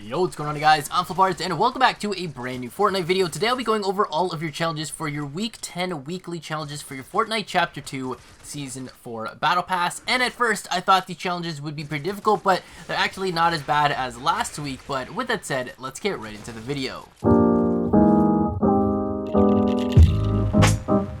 Yo, what's going on, guys? I'm FlipArtz and welcome back to a brand new Fortnite video. Today I'll be going over all of your challenges for your week 10 weekly challenges for your Fortnite Chapter 2 Season 4 Battle Pass. And at first I thought the challenges would be pretty difficult, but they're actually not as bad as last week. But with that said, let's get right into the video.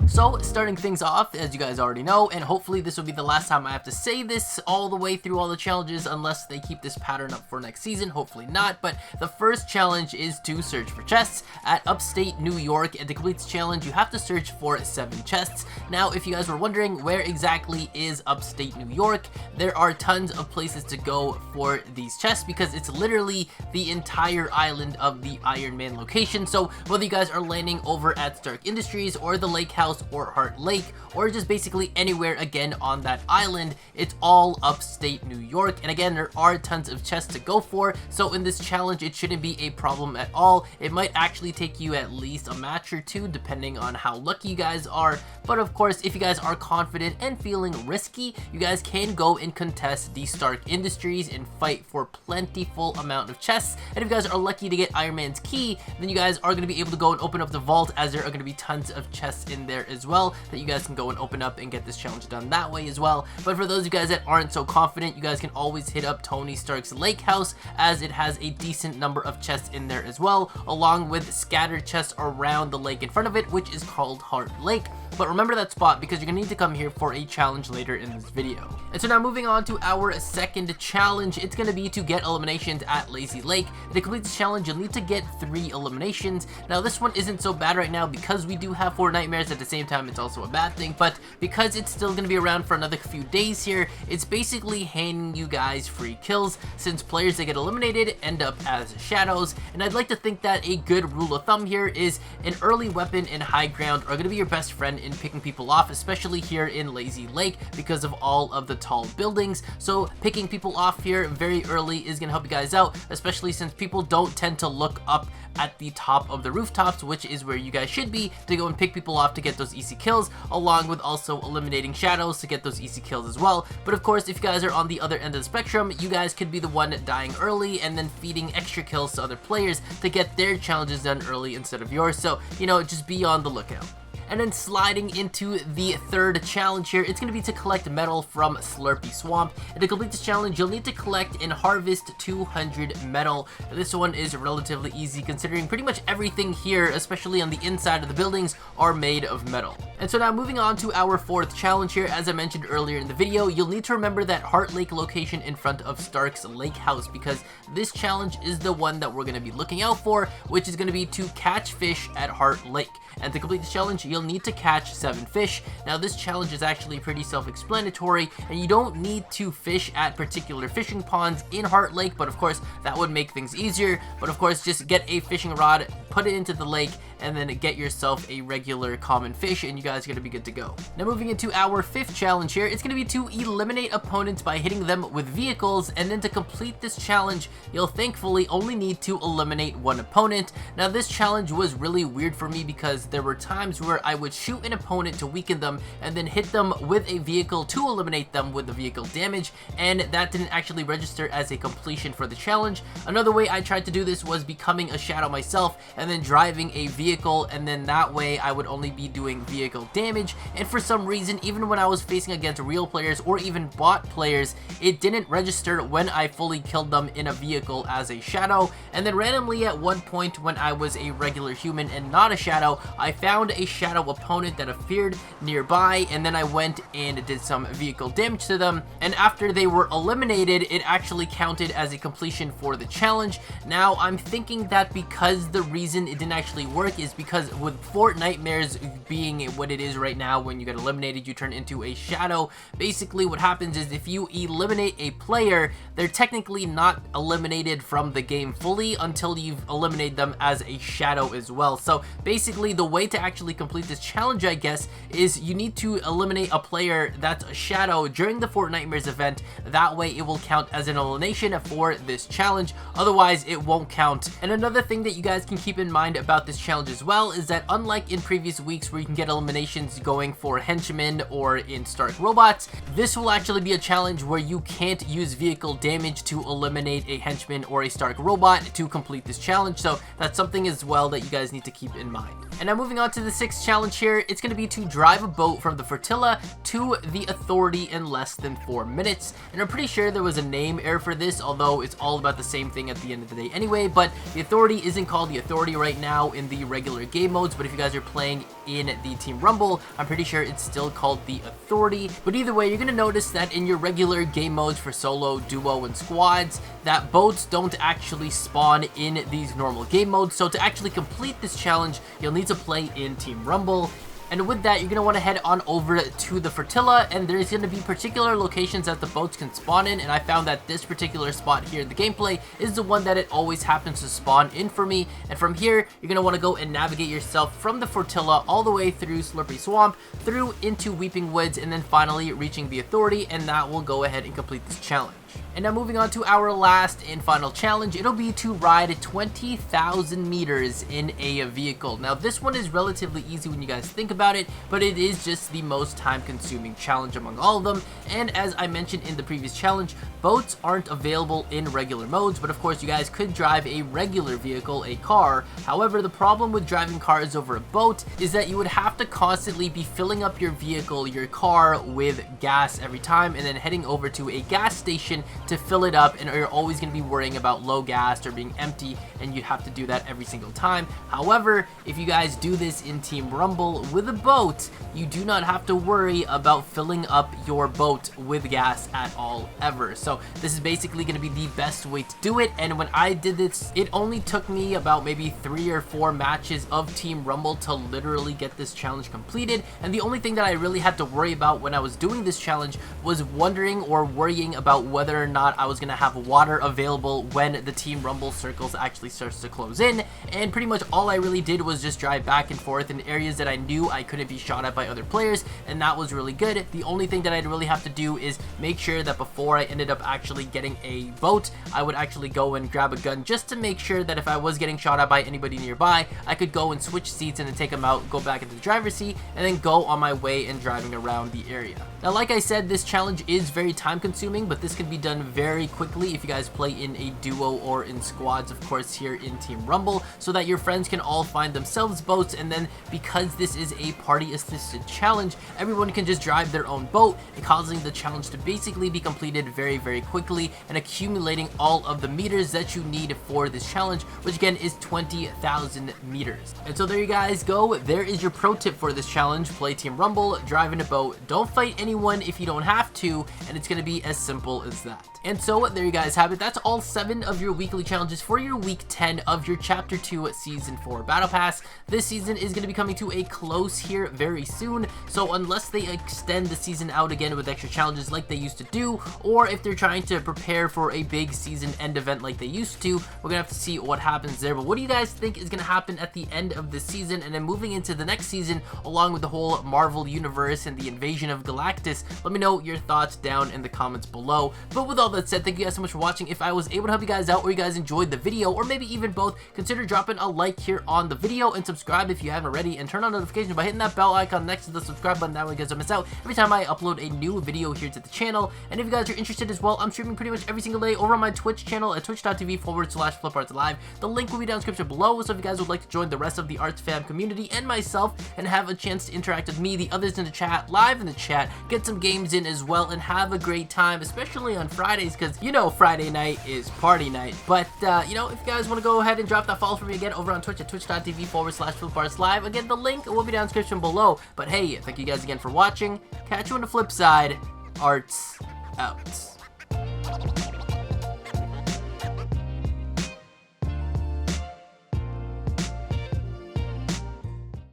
So, starting things off, as you guys already know, and hopefully this will be the last time I have to say this all the way through all the challenges unless they keep this pattern up for next season, hopefully not, but the first challenge is to search for chests at Upstate New York, and to complete this challenge you have to search for 7 chests. Now, if you guys were wondering where exactly is Upstate New York, there are tons of places to go for these chests because it's literally the entire island of the Iron Man location. So whether you guys are landing over at Stark Industries or the Lake House or Heart Lake, or just basically anywhere again on that island, it's all Upstate New York. And again, there are tons of chests to go for, so in this challenge it shouldn't be a problem at all. It might actually take you at least a match or two depending on how lucky you guys are, but of course if you guys are confident and feeling risky, you guys can go and contest the Stark Industries and fight for plentiful amount of chests. And if you guys are lucky to get Iron Man's key, then you guys are going to be able to go and open up the vault, as there are going to be tons of chests in there as well that you guys can go and open up and get this challenge done that way as well. But for those of you guys that aren't so confident, you guys can always hit up Tony Stark's Lake House, as it has a decent number of chests in there as well, along with scattered chests around the lake in front of it, which is called Heart Lake. But remember that spot because you're gonna need to come here for a challenge later in this video. And so now moving on to our second challenge, it's gonna be to get eliminations at Lazy Lake. And to complete this challenge, you'll need to get 3 eliminations. Now this one isn't so bad right now because we do have 4 nightmares. At the same time, it's also a bad thing, but because it's still gonna be around for another few days here, it's basically handing you guys free kills, since players that get eliminated end up as shadows. And I'd like to think that a good rule of thumb here is an early weapon and high ground are gonna be your best friend in picking people off, especially here in Lazy Lake because of all of the tall buildings. So picking people off here very early is going to help you guys out, especially since people don't tend to look up at the top of the rooftops, which is where you guys should be to go and pick people off to get those easy kills, along with also eliminating shadows to get those easy kills as well. But of course, if you guys are on the other end of the spectrum, you guys could be the one dying early and then feeding extra kills to other players to get their challenges done early instead of yours. So, you know, just be on the lookout. And then sliding into the third challenge here, it's going to be to collect metal from Slurpy Swamp. And to complete this challenge, you'll need to collect and harvest 200 metal. This one is relatively easy considering pretty much everything here, especially on the inside of the buildings, are made of metal. And so now moving on to our fourth challenge here, as I mentioned earlier in the video, you'll need to remember that Heart Lake location in front of Stark's Lake House, because this challenge is the one that we're going to be looking out for, which is going to be to catch fish at Heart Lake. And to complete this challenge, you'll need to catch 7 fish. Now this challenge is actually pretty self-explanatory, and you don't need to fish at particular fishing ponds in Heart Lake, but of course that would make things easier. But of course, just get a fishing rod, put it into the lake, and then get yourself a regular common fish, and you guys are going to be good to go. Now moving into our 5th challenge here, it's going to be to eliminate opponents by hitting them with vehicles. And then to complete this challenge, you'll thankfully only need to eliminate 1 opponent. Now this challenge was really weird for me because there were times where I would shoot an opponent to weaken them and then hit them with a vehicle to eliminate them with the vehicle damage, and that didn't actually register as a completion for the challenge. Another way I tried to do this was becoming a shadow myself and then driving a vehicle, and then that way I would only be doing vehicle damage. And for some reason, even when I was facing against real players or even bot players, it didn't register when I fully killed them in a vehicle as a shadow. And then randomly at one point when I was a regular human and not a shadow, I found a shadow opponent that appeared nearby, and then I went and did some vehicle damage to them, and after they were eliminated, it actually counted as a completion for the challenge. Now I'm thinking that because the reason it didn't actually work is because with Fort Nightmares being what it is right now, when you get eliminated you turn into a shadow. Basically what happens is if you eliminate a player, they're technically not eliminated from the game fully until you've eliminated them as a shadow as well. So basically the way to actually complete this challenge, I guess, is you need to eliminate a player that's a shadow during the Fort Nightmares event. That way it will count as an elimination for this challenge, otherwise it won't count. And another thing that you guys can keep in mind about this challenge as well is that unlike in previous weeks where you can get eliminations going for henchmen or in Stark robots, this will actually be a challenge where you can't use vehicle damage to eliminate a henchman or a Stark robot to complete this challenge, so that's something as well that you guys need to keep in mind. And now moving on to the 6th challenge here, it's going to be to drive a boat from the Fortilla to the Authority in less than 4 minutes. And I'm pretty sure there was a name error for this, although it's all about the same thing at the end of the day anyway. But the Authority isn't called the Authority right now in the regular game modes, but if you guys are playing in the Team Rumble, I'm pretty sure it's still called the Authority. But either way, you're going to notice that in your regular game modes for solo, duo, and squads, that boats don't actually spawn in these normal game modes. So to actually complete this challenge, you'll need to play in Team Rumble. And with that, you're going to want to head on over to the Fortilla, and there's going to be particular locations that the boats can spawn in, and I found that this particular spot here in the gameplay is the one that it always happens to spawn in for me. And from here, you're going to want to go and navigate yourself from the Fortilla all the way through Slurpy Swamp, through into Weeping Woods, and then finally reaching the Authority, and that will go ahead and complete this challenge. And now moving on to our last and final challenge, it'll be to ride 20,000 meters in a vehicle. Now this one is relatively easy when you guys think about it, but it is just the most time consuming challenge among all of them. And as I mentioned in the previous challenge, boats aren't available in regular modes, but of course you guys could drive a regular vehicle, a car. However, the problem with driving cars over a boat is that you would have to constantly be filling up your vehicle, your car, with gas every time, and then heading over to a gas station to fill it up, and you're always going to be worrying about low gas or being empty, and you have to do that every single time. However, if you guys do this in Team Rumble with a boat, you do not have to worry about filling up your boat with gas at all ever. So this is basically going to be the best way to do it. And when I did this, it only took me about maybe 3 or 4 matches of Team Rumble to literally get this challenge completed. And the only thing that I really had to worry about when I was doing this challenge was wondering or worrying about whether or not I was going to have water available when the Team Rumble circles actually starts to close in. And pretty much all I really did was just drive back and forth in areas that I knew I couldn't be shot at by other players, and that was really good. The only thing that I'd really have to do is make sure that before I ended up actually getting a boat, I would actually go and grab a gun just to make sure that if I was getting shot at by anybody nearby, I could go and switch seats and then take them out, go back into the driver's seat, and then go on my way and driving around the area. Now, like I said, this challenge is very time consuming, but this can be done very quickly if you guys play in a duo or in squads, of course, here in Team Rumble, so that your friends can all find themselves boats. And then because this is a party assisted challenge, everyone can just drive their own boat, and causing the challenge to basically be completed very, very quickly and accumulating all of the meters that you need for this challenge, which again is 20,000 meters. And so there you guys go. There is your pro tip for this challenge. Play Team Rumble, drive in a boat, don't fight anyone if you don't have to, and it's going to be as simple as that. And so there you guys have it. That's all 7 of your weekly challenges for your week 10 of your Chapter 2 Season 4 Battle Pass. This season is going to be coming to a close here very soon, so unless they extend the season out again with extra challenges like they used to do, or if they're trying to prepare for a big season end event like they used to, we're going to have to see what happens there. But what do you guys think is going to happen at the end of this season and then moving into the next season, along with the whole Marvel universe and the invasion of Galactus? Let me know your thoughts down in the comments below. But with all that said, thank you guys so much for watching. If I was able to help you guys out, or you guys enjoyed the video, or maybe even both, consider dropping a like here on the video and subscribe if you haven't already, and turn on notifications by hitting that bell icon next to the subscribe button. That way you guys don't miss out every time I upload a new video here to the channel. And if you guys are interested as well, I'm streaming pretty much every single day over on my Twitch channel at twitch.tv/FlipArtz Live. The link will be down in the description below, so if you guys would like to join the rest of the Arts fam community and myself and have a chance to interact with me, the others in the chat, live in the chat, get some games in as well, and have a great time, especially on Fridays, because you know Friday night is party night. But you know, if you guys want to go ahead and drop that follow for me again over on Twitch at twitch.tv/FlipArtz Live, again the link will be down in the description below. But hey, thank you guys again for watching. Catch you on the flip side. Arts out.